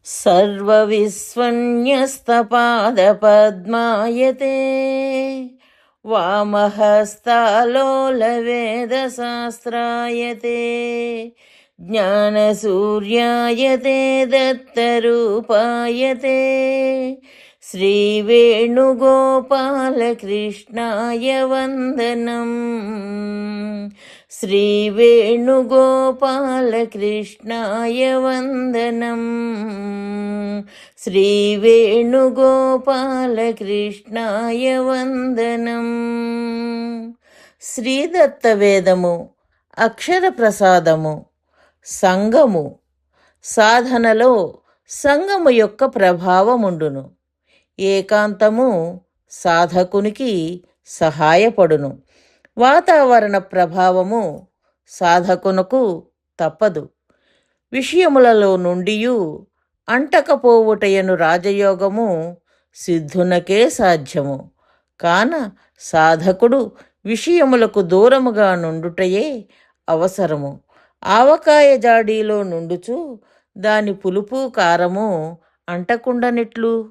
सर्वविस्वन्यस्तपादपद्मायते वामहस्तालोलवेदशास्त्रायते ज्ञानसूर्यायते दत्तरूपायते श्रीवेणुगोपालकृष्णाय वन्दनम्। श्रीवेणुगोपालकृष्णाय वन्दनम्। శ్రీవేణుగోపాలకృష్ణాయ వందనం. శ్రీదత్తవేదము, అక్షర ప్రసాదము, సంగము. సాధనలో సంగము యొక్క ప్రభావముండును. ఏకాంతము సాధకునికి సహాయపడును. వాతావరణ ప్రభావము సాధకునకు తప్పదు. విషయములలో నుండియు అంటకపోవుటయను రాజయోగము సిద్ధునకే సాధ్యము. కాన సాధకుడు విషయములకు దూరముగా నుండుటయే అవసరము. ఆవకాయ జాడీలో నుండుచు దాని పులుపు కారము అంటకుండనిట్లు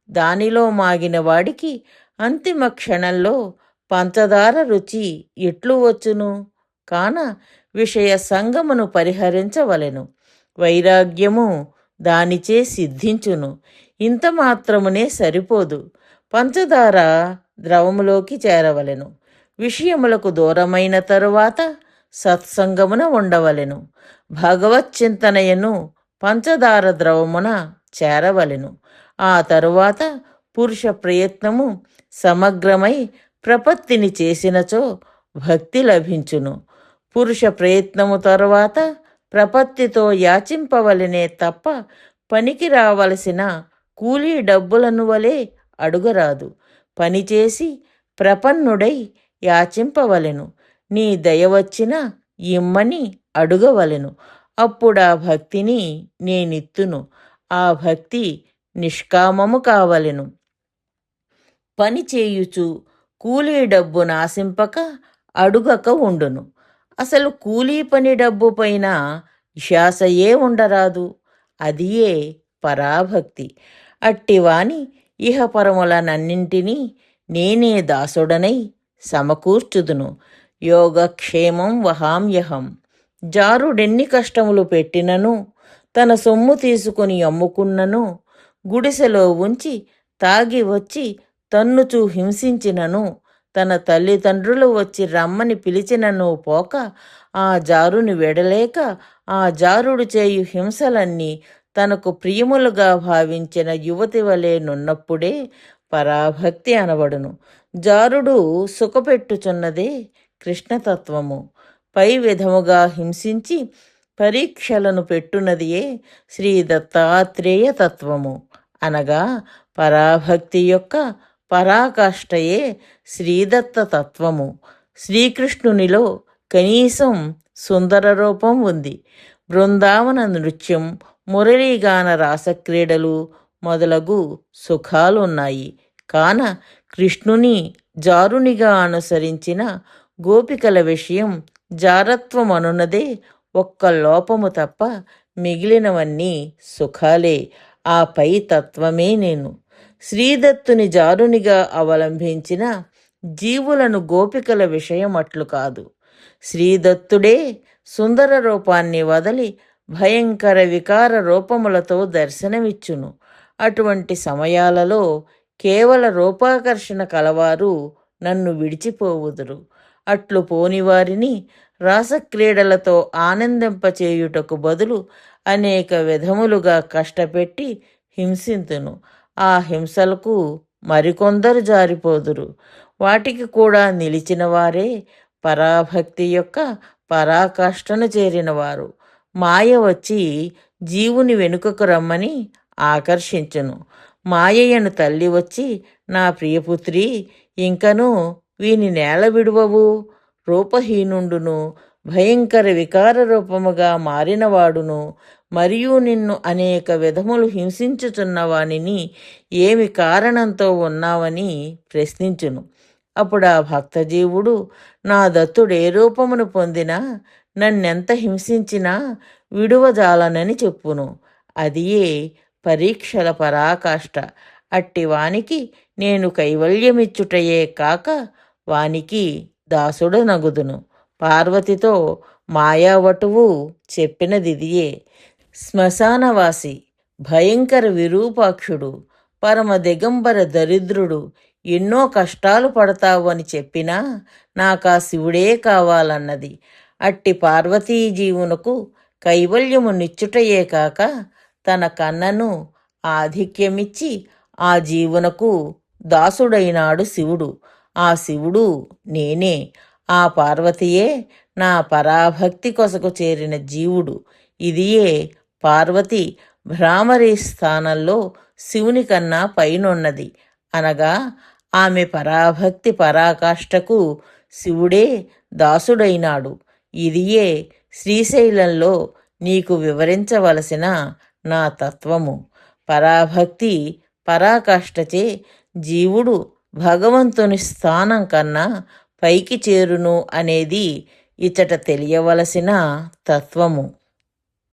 దానిలో మాగిన వాడికి అంతిమ క్షణంలో పంచదార రుచి ఎట్లు వచ్చును? కాన విషయ సంగమును పరిహరించవలెను. వైరాగ్యము దానిచే సిద్ధించును. ఇంత మాత్రమునే సరిపోదు. పంచదార ద్రవములోకి చేరవలెను. విషయములకు దూరమైన తరువాత సత్సంగమున ఉండవలెను. భగవచ్చింతనయను పంచదార ద్రవమున చేరవలెను. ఆ తరువాత పురుష ప్రయత్నము సమగ్రమై ప్రపత్తిని చేసినచో భక్తి లభించును. పురుష ప్రయత్నము తరువాత ప్రపత్తితో యాచింపవలనే తప్ప పనికి రావలసిన కూలీ డబ్బులను వలె అడుగరాదు. పనిచేసి ప్రపన్నుడై యాచింపవలెను. నీ దయవచ్చిన ఇమ్మని అడుగవలెను. అప్పుడా భక్తిని నేనిత్తును. ఆ భక్తి నిష్కామము కావలెను. పని చేయుచు కూలీ డబ్బు నాశింపక అడుగక ఉండును. అసలు కూలీ పని డబ్బు పైన ధ్యాసయే ఉండరాదు. అదియే పరాభక్తి. అట్టివాని ఇహపరములనన్నింటినీ నేనే దాసుడనై సమకూర్చుదును. యోగక్షేమం వహామ్యహం. జారుడెన్ని కష్టములు పెట్టినను, తన సొమ్ము తీసుకుని అమ్ముకున్నను, గుడిసెలో ఉంచి తాగి వచ్చి తన్నుచూ హింసించినను, తన తల్లిదండ్రులు వచ్చి రమ్మని పిలిచినను పోక, ఆ జారుని వెడలేక ఆ జారుడు చేయు హింసలన్నీ తనకు ప్రియములుగా భావించిన యువతి వలె నున్నప్పుడే పరాభక్తి అనబడును. జారుడు సుఖపెట్టుచున్నదే కృష్ణతత్వము. పై విధముగా హింసించి పరీక్షలను పెట్టున్నదియే శ్రీ దత్తాత్రేయ తత్వము. అనగా పరాభక్తి యొక్క పరాకాష్ఠయే శ్రీదత్త తత్వము. శ్రీకృష్ణునిలో కనీసం సుందర రూపం ఉంది. బృందావన నృత్యం, మురళీగాన రాసక్రీడలు మొదలగు సుఖాలున్నాయి. కాన కృష్ణుని జారునిగా అనుసరించిన గోపికల విషయం జారత్వమనున్నదే ఒక్క లోపము తప్ప మిగిలినవన్నీ సుఖాలే. ఆ పై తత్వమే నేను. శ్రీదత్తుని జారునిగా అవలంబించిన జీవులను గోపికల విషయం అట్లు కాదు. శ్రీదత్తుడే సుందర రూపాన్ని వదలి భయంకర వికార రూపములతో దర్శనమిచ్చును. అటువంటి సమయాలలో కేవల రూపాకర్షణ కలవారు నన్ను విడిచిపోవుదురు. అట్లు పోనివారిని రాసక్రీడలతో ఆనందింపచేయుటకు బదులు అనేక విధములుగా కష్టపెట్టి హింసింతును. ఆ హింసలకు మరికొందరు జారిపోదురు. వాటికి కూడా నిలిచిన వారే పరాభక్తి యొక్క పరాకాష్ఠను చేరినవారు. మాయ వచ్చి జీవుని వెనుకకు రమ్మని ఆకర్షించును. మాయయను తల్లి వచ్చి, నా ప్రియపుత్రి, ఇంకనూ వీని నేల విడువవు, రూపహీనుండును, భయంకర వికార రూపముగా మారినవాడును, మరియు నిన్ను అనేక విధములు హింసించుచున్న వానిని ఏమి కారణంతో ఉన్నావని ప్రశ్నించును. అప్పుడు ఆ భక్తజీవుడు, నా దత్తుడే రూపమును పొందినా నన్నెంత హింసించినా విడువజాలనని చెప్పును. అదియే పరీక్షల పరాకాష్ట. అట్టి వానికి నేను కైవల్యమిచ్చుటయే కాక వానికి దాసుడనగుదును. పార్వతితో మాయావటువు చెప్పినదిదియే. శ్మశానవాసి, భయంకర విరూపాక్షుడు, పరమ దిగంబర దరిద్రుడు, ఎన్నో కష్టాలు పడతావు అని చెప్పినా నాకా శివుడే కావాలన్నది. అట్టి పార్వతీ జీవునకు కైవల్యము నిచ్చుటయే కాక తన కన్నను ఆధిక్యమిచ్చి ఆ జీవునకు దాసుడైనాడు శివుడు. ఆ శివుడు నేనే. ఆ పార్వతియే నా పరాభక్తి కొసకు చేరిన జీవుడు. ఇదియే పార్వతి భ్రామరి స్థానంలో శివుని కన్నా పైనున్నది. అనగా ఆమె పరాభక్తి పరాకాష్ఠకు శివుడే దాసుడైనాడు. ఇదియే శ్రీశైలంలో నీకు వివరించవలసిన నా తత్వము. పరాభక్తి పరాకాష్ఠచే జీవుడు భగవంతుని స్థానం కన్నా పైకి చేరును అనేది ఇచట తెలియవలసిన తత్వము.